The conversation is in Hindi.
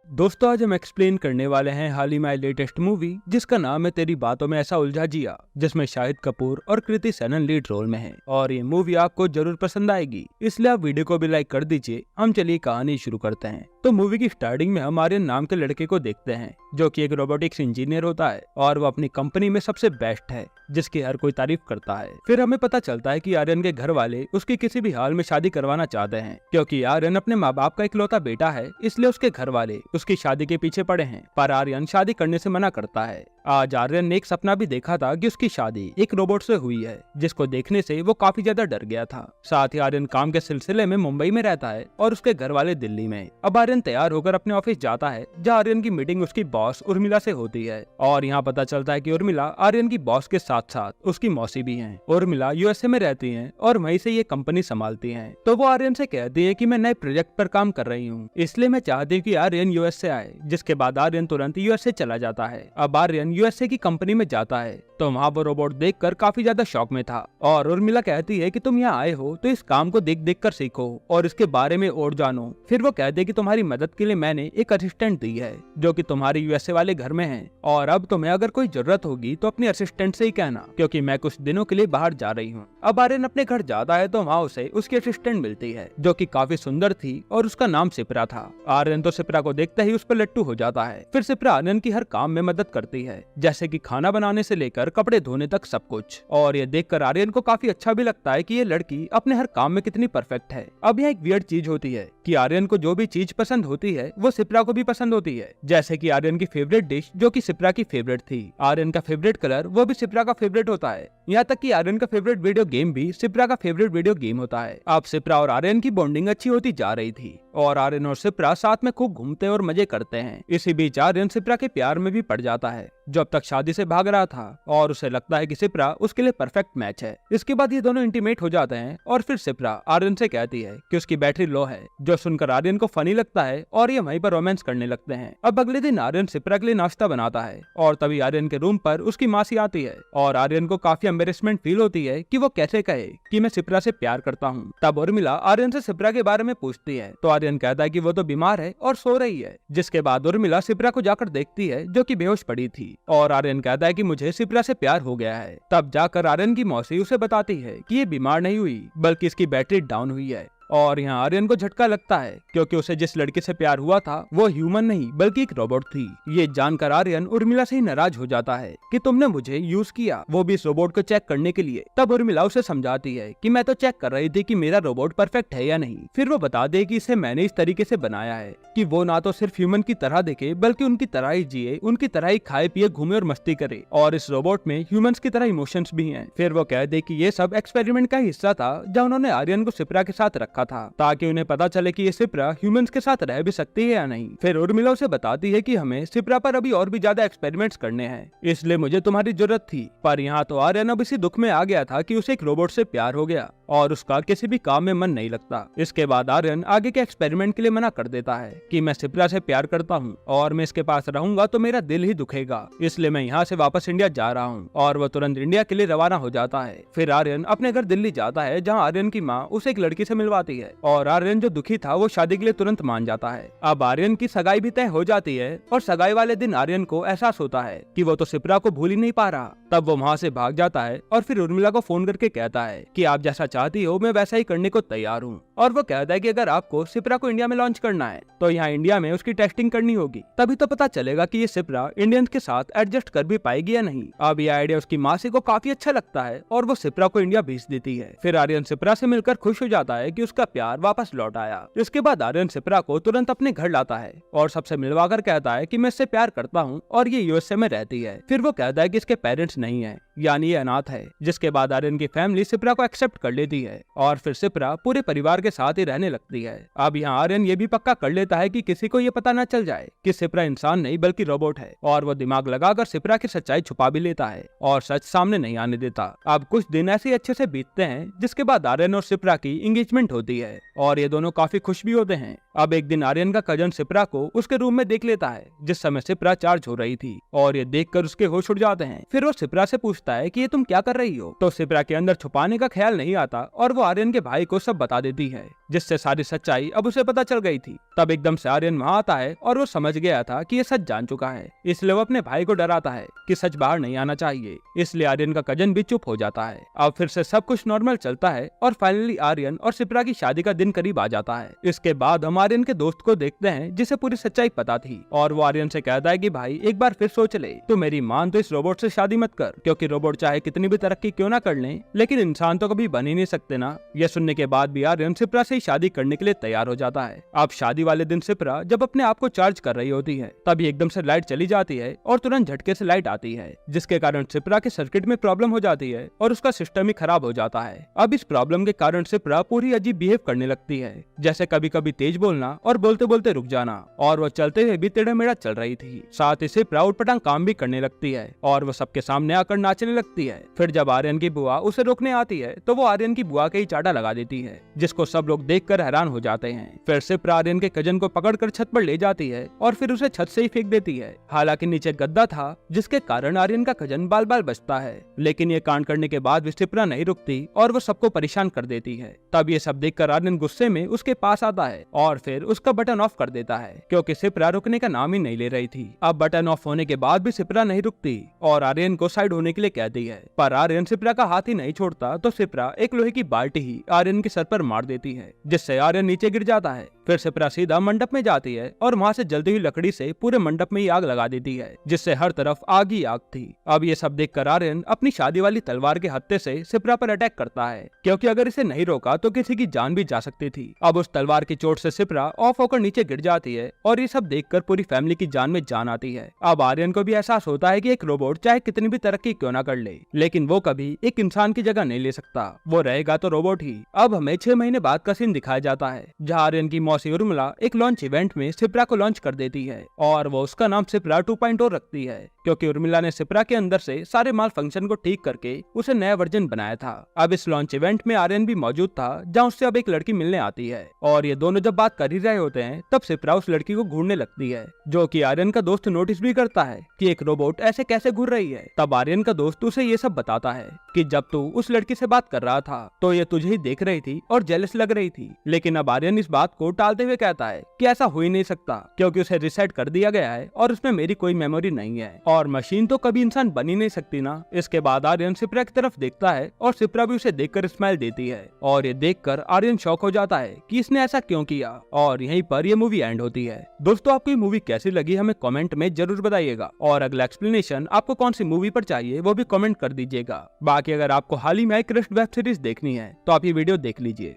दोस्तों, आज हम एक्सप्लेन करने वाले हैं हाल ही में लेटेस्ट मूवी जिसका नाम है तेरी बातों में ऐसा उलझा जिया, जिसमें शाहिद कपूर और कृति सेनन लीड रोल में हैं। और ये मूवी आपको जरूर पसंद आएगी, इसलिए आप वीडियो को भी लाइक कर दीजिए। हम चलिए कहानी शुरू करते हैं। तो मूवी की स्टार्टिंग में हम आर्यन नाम के लड़के को देखते हैं, जो कि एक रोबोटिक्स इंजीनियर होता है और वो अपनी कंपनी में सबसे बेस्ट है, जिसकी हर कोई तारीफ करता है। फिर हमें पता चलता है कि आर्यन के घर वाले उसकी किसी भी हाल में शादी करवाना चाहते हैं, क्योंकि आर्यन अपने माँ बाप का इकलौता बेटा है, इसलिए उसके घर वाले उसकी शादी के पीछे पड़े हैं। पर आर्यन शादी करने से मना करता है। आज आर्यन ने एक सपना भी देखा था कि उसकी शादी एक रोबोट से हुई है, जिसको देखने से वो काफी ज्यादा डर गया था। साथ ही आर्यन काम के सिलसिले में मुंबई में रहता है और उसके घर वाले दिल्ली में। अब आर्यन तैयार होकर अपने ऑफिस जाता है, जहाँ आर्यन की मीटिंग उसकी बॉस उर्मिला से होती है। और यहाँ पता चलता है कि उर्मिला आर्यन की बॉस के साथ साथ उसकी मौसी भी है। उर्मिला यूएसए में रहती है और वहीं से ये कंपनी संभालती है। तो वो आर्यन से कहती है कि मैं नए प्रोजेक्ट पर काम कर रही हूँ, इसलिए मैं चाहती हूँ कि आर्यन यूएस से आए। जिसके बाद आर्यन तुरंत यूएसए चला जाता है। अब आर्यन यूएसए की कंपनी में जाता है, तो वहाँ वो रोबोट देखकर काफी ज्यादा शॉक में था। और उर्मिला कहती है कि तुम यहाँ आए हो तो इस काम को देख देख कर सीखो और इसके बारे में और जानो। फिर वो कहते हैं कि तुम्हारी मदद के लिए मैंने एक असिस्टेंट दी है, जो कि तुम्हारे यूएसए वाले घर में है, और अब तुम्हें अगर कोई जरूरत होगी तो अपने असिस्टेंट से ही कहना, क्योंकि मैं कुछ दिनों के लिए बाहर जा रही हूँ। अब आर्यन अपने घर जाता है तो वहाँ उसे उसकी असिस्टेंट मिलती है, जो कि काफी सुंदर थी और उसका नाम सिप्रा था। आर्यन तो सिप्रा को देखते ही उस पर लट्टू हो जाता है। फिर सिप्रा आर्यन की हर काम में मदद करती है, जैसे कि खाना बनाने से लेकर कपड़े धोने तक सब कुछ। और ये देखकर आर्यन को काफी अच्छा भी लगता है कि ये लड़की अपने हर काम में कितनी परफेक्ट है। अब यहाँ एक वियर्ड चीज होती है कि आर्यन को जो भी चीज पसंद होती है वो सिप्रा को भी पसंद होती है, जैसे कि आर्यन की फेवरेट डिश जो कि सिप्रा की फेवरेट थी, आर्यन का फेवरेट कलर वो भी सिप्रा का फेवरेट होता है, यहाँ तक कि आर्यन का फेवरेट वीडियो गेम भी सिप्रा का फेवरेट वीडियो गेम होता है। अब सिप्रा और आर्यन की बॉन्डिंग अच्छी होती जा रही थी और आर्यन और सिप्रा साथ में खूब घूमते और मजे करते हैं। इसी बीच आर्यन सिप्रा के प्यार में भी पड़ जाता है, जो अब तक शादी से भाग रहा था, और उसे लगता है कि सिप्रा उसके लिए परफेक्ट मैच है। इसके बाद ये दोनों इंटीमेट हो जाते हैं और फिर सिप्रा आर्यन से कहती है कि उसकी बैटरी लो है, जो सुनकर आर्यन को फनी लगता है और ये वहीं पर रोमांस करने लगते हैं। अब अगले दिन आर्यन सिप्रा के लिए नाश्ता बनाता है और तभी आर्यन के रूम पर उसकी मासी आती है और आर्यन को काफी एम्बेरसमेंट फील होती है कि वो कैसे कहे कि मैं सिप्रा से प्यार करता हूँ। तब उर्मिला आर्यन से सिप्रा के बारे में पूछती है, तो आर्यन कहता है कि वो तो बीमार है और सो रही है। जिसके बाद उर्मिला सिप्रा को जाकर देखती है, जो कि बेहोश पड़ी थी, और आर्यन कहता है कि मुझे सिप्रा से प्यार हो गया है। तब जाकर आर्यन की मौसी उसे बताती है कि ये बीमार नहीं हुई, बल्कि इसकी बैटरी डाउन हुई है। और यहाँ आर्यन को झटका लगता है, क्योंकि उसे जिस लड़के से प्यार हुआ था वो ह्यूमन नहीं बल्कि एक रोबोट थी। ये जानकर आर्यन उर्मिला से ही नाराज हो जाता है कि तुमने मुझे यूज किया, वो भी इस रोबोट को चेक करने के लिए। तब उर्मिला उसे समझाती है कि मैं तो चेक कर रही थी कि मेरा रोबोट परफेक्ट है या नहीं। फिर वो बता दे कि इसे मैंने इस तरीके से बनाया है कि वो ना तो सिर्फ ह्यूमन की तरह दिखे, बल्कि उनकी तरह ही जिए, उनकी तरह ही खाए पिए घूमे और मस्ती करे, और इस रोबोट में ह्यूमंस की तरह इमोशंस भी हैं। फिर वो कह दे कि ये सब एक्सपेरिमेंट का हिस्सा था, जब उन्होंने आर्यन को सिप्रा के साथ रखा था, ताकि उन्हें पता चले कि ये सिप्रा ह्यूमंस के साथ रह भी सकती है या नहीं। फिर उर्मिला उसे बताती है कि हमें सिप्रा पर अभी और भी ज्यादा एक्सपेरिमेंट्स करने हैं, इसलिए मुझे तुम्हारी जरूरत थी। पर यहाँ तो आर्यन अब इसी दुख में आ गया था कि उसे एक रोबोट से प्यार हो गया और उसका किसी भी काम में मन नहीं लगता। इसके बाद आर्यन आगे के एक्सपेरिमेंट के लिए मना कर देता है कि मैं सिप्रा से प्यार करता हूँ और मैं इसके पास रहूंगा तो मेरा दिल ही दुखेगा, इसलिए मैं यहाँ से वापस इंडिया जा रहा हूँ। और वो तुरंत इंडिया के लिए रवाना हो जाता है। फिर आर्यन अपने घर दिल्ली जाता है, जहाँ आर्यन की माँ उसे एक लड़की से मिलवाती है और आर्यन जो दुखी था वो शादी के लिए तुरंत मान जाता है। अब आर्यन की सगाई भी तय हो जाती है और सगाई वाले दिन आर्यन को एहसास होता है कि वो तो सिप्रा को भूल ही नहीं पा रहा। तब वो वहाँ से भाग जाता है और फिर उर्मिला को फोन करके कहता है कि आप जैसा चाहती हो मैं वैसा ही करने को तैयार हूँ। और वो कहता है कि अगर आपको सिप्रा को इंडिया में लॉन्च करना है तो यहाँ इंडिया में उसकी टेस्टिंग करनी होगी, तभी तो पता चलेगा कि ये सिप्रा इंडियंस के साथ एडजस्ट कर भी पाएगी या नहीं। अब ये आइडिया उसकी मासी को काफी अच्छा लगता है और वो सिप्रा को इंडिया भेज देती है। फिर आर्यन सिप्रा से मिलकर खुश हो जाता है कि उसका प्यार वापस लौट आया। इसके बाद आर्यन सिप्रा को तुरंत अपने घर लाता है और सबसे मिलवाकर कहता है कि मैं इससे प्यार करता हूँ और ये यूएसए में रहती है। फिर वो कहता है कि इसके पेरेंट्स नहीं है, यानी ये अनाथ है। जिसके बाद आर्यन की फैमिली सिप्रा को एक्सेप्ट कर लेती है और फिर सिप्रा पूरे परिवार के साथ ही रहने लगती है। अब यहाँ आर्यन ये भी पक्का कर लेता है कि किसी को ये पता न चल जाए कि सिप्रा इंसान नहीं बल्कि रोबोट है, और वो दिमाग लगाकर सिप्रा की सच्चाई छुपा भी लेता है और सच सामने नहीं आने देता। अब कुछ दिन ऐसे ही अच्छे से बीतते हैं, जिसके बाद आर्यन और सिप्रा की एंगेजमेंट होती है और ये दोनों काफी खुश भी होते हैं। अब एक दिन आर्यन का कजन सिप्रा को उसके रूम में देख लेता है, जिस समय सिप्रा चार्ज हो रही थी, और ये देखकर उसके होश उड़ जाते हैं। फिर वो सिप्रा से पूछता है कि ये तुम क्या कर रही हो, तो सिप्रा के अंदर छुपाने का ख्याल नहीं आता और वो आर्यन के भाई को सब बता देती है। जिससे सारी सच्चाई अब उसे पता चल गई थी। तब एकदम से आर्यन वहाँ आता है और वो समझ गया था कि ये सच जान चुका है, इसलिए वो अपने भाई को डराता है कि सच बाहर नहीं आना चाहिए। इसलिए आर्यन का कजन भी चुप हो जाता है। अब फिर से सब कुछ नॉर्मल चलता है और फाइनली आर्यन और सिप्रा की शादी का दिन करीब आ जाता है। इसके बाद हम आर्यन के दोस्त को देखते हैं जिसे पूरी सच्चाई पता थी और वो आर्यन से कहता है कि भाई एक बार फिर सोच ले, तो मेरी मान तो इस रोबोट से शादी मत कर, क्योंकि रोबोट चाहे कितनी भी तरक्की क्यों ना कर ले, लेकिन इंसान तो कभी बन ही नहीं सकते ना। यह सुनने के बाद भी आर्यन सिप्रा से शादी करने के लिए तैयार हो जाता है। अब शादी वाले दिन सिप्रा जब अपने आप को चार्ज कर रही होती है तभी एकदम से लाइट चली जाती है और तुरंत झटके से लाइट आती है, जिसके कारण सिप्रा के सर्किट में प्रॉब्लम हो जाती है और उसका सिस्टम ही खराब हो जाता है। अब इस प्रॉब्लम के कारण सिप्रा पूरी अजीब बिहेव करने लगती है, जैसे कभी कभी तेज बोलना और बोलते बोलते रुक जाना, और वो चलते हुए भी टेढ़ा मेढ़ा चल रही थी। साथ ही सिप्रा उटपटांग काम भी करने लगती है और वो सबके सामने आकर नाचने लगती है। फिर जब आर्यन की बुआ उसे रोकने आती है तो वो आर्यन की बुआ के ही चाटा लगा देती है, जिसको सब लोग देखकर हैरान हो जाते हैं। फिर सिप्रा आर्यन के कजन को पकड़कर छत पर ले जाती है और फिर उसे छत से ही फेंक देती है। हालांकि नीचे गद्दा था, जिसके कारण आर्यन का कजन बाल बाल बचता है, लेकिन ये कांड करने के बाद भी सिप्रा नहीं रुकती और वो सबको परेशान कर देती है। तब ये सब देखकर आर्यन गुस्से में उसके पास आता है और फिर उसका बटन ऑफ कर देता है, क्योंकि सिप्रा रुकने का नाम ही नहीं ले रही थी। अब बटन ऑफ होने के बाद भी सिप्रा नहीं रुकती और आर्यन को साइड होने के लिए कहती है, पर आर्यन सिप्रा का हाथ ही नहीं छोड़ता तो सिप्रा एक लोहे की बाल्टी ही आर्यन के सर पर मार देती है, जिससे आर्यन नीचे गिर जाता है। फिर सिप्रा सीधा मंडप में जाती है और वहाँ से जलती हुई लकड़ी से पूरे मंडप में ही आग लगा देती है, जिससे हर तरफ आग ही आग थी। अब ये सब देखकर आर्यन अपनी शादी वाली तलवार के हत्थे से सिप्रा पर अटैक करता है, क्योंकि अगर इसे नहीं रोका तो किसी की जान भी जा सकती थी। अब उस तलवार की चोट से सिप्रा ऑफ होकर नीचे गिर जाती है और ये सब देखकर पूरी फैमिली की जान में जान आती है। अब आर्यन को भी एहसास होता है कि एक रोबोट चाहे कितनी भी तरक्की क्यों ना कर ले, लेकिन वो कभी एक इंसान की जगह नहीं ले सकता, वो रहेगा तो रोबोट ही। अब हमें 6 महीने बाद का सीन दिखाया जाता है, जहाँ आर्यन की मौसी उर्मिला एक लॉन्च इवेंट में सिप्रा को लॉन्च कर देती है और वो उसका नाम सिप्रा 2.0 रखती है, क्योंकि उर्मिला ने सिप्रा के अंदर से सारे माल फंक्शन को ठीक करके उसे नया वर्जन बनाया था। अब इस लॉन्च इवेंट में आर्यन भी मौजूद था, जहाँ उससे अब एक लड़की मिलने आती है और ये दोनों जब बात कर ही रहे होते हैं तब सिप्रा उस लड़की को घूरने लगती है, जो कि आर्यन का दोस्त नोटिस भी करता है कि एक रोबोट ऐसे कैसे घूर रही है। तब आर्यन का दोस्त उसे ये सब बताता है कि जब तू उस लड़की से बात कर रहा था तो ये तुझे ही देख रही थी और जेलस लग रही थी, लेकिन अब आर्यन इस बात को टालते हुए कहता है कि ऐसा हो ही नहीं सकता, क्योंकि उसे रिसेट कर दिया गया है और उसमें मेरी कोई मेमोरी नहीं है और मशीन तो कभी इंसान बन ही नहीं सकती ना। इसके बाद आर्यन सिप्रा की तरफ देखता है और सिप्रा भी उसे देखकर स्माइल देती है और ये देखकर आर्यन शॉक हो जाता है कि इसने ऐसा क्यों किया, और यहीं पर ये मूवी एंड होती है। दोस्तों, आपको ये मूवी कैसी लगी हमें कमेंट में जरूर बताइएगा, और अगला एक्सप्लेनेशन आपको कौन सी मूवी पर चाहिए वो भी कमेंट कर दीजिएगा। बाकी अगर आपको हाल ही में आई क्रस्ट वेब सीरीज देखनी है तो आप ये वीडियो देख लीजिए।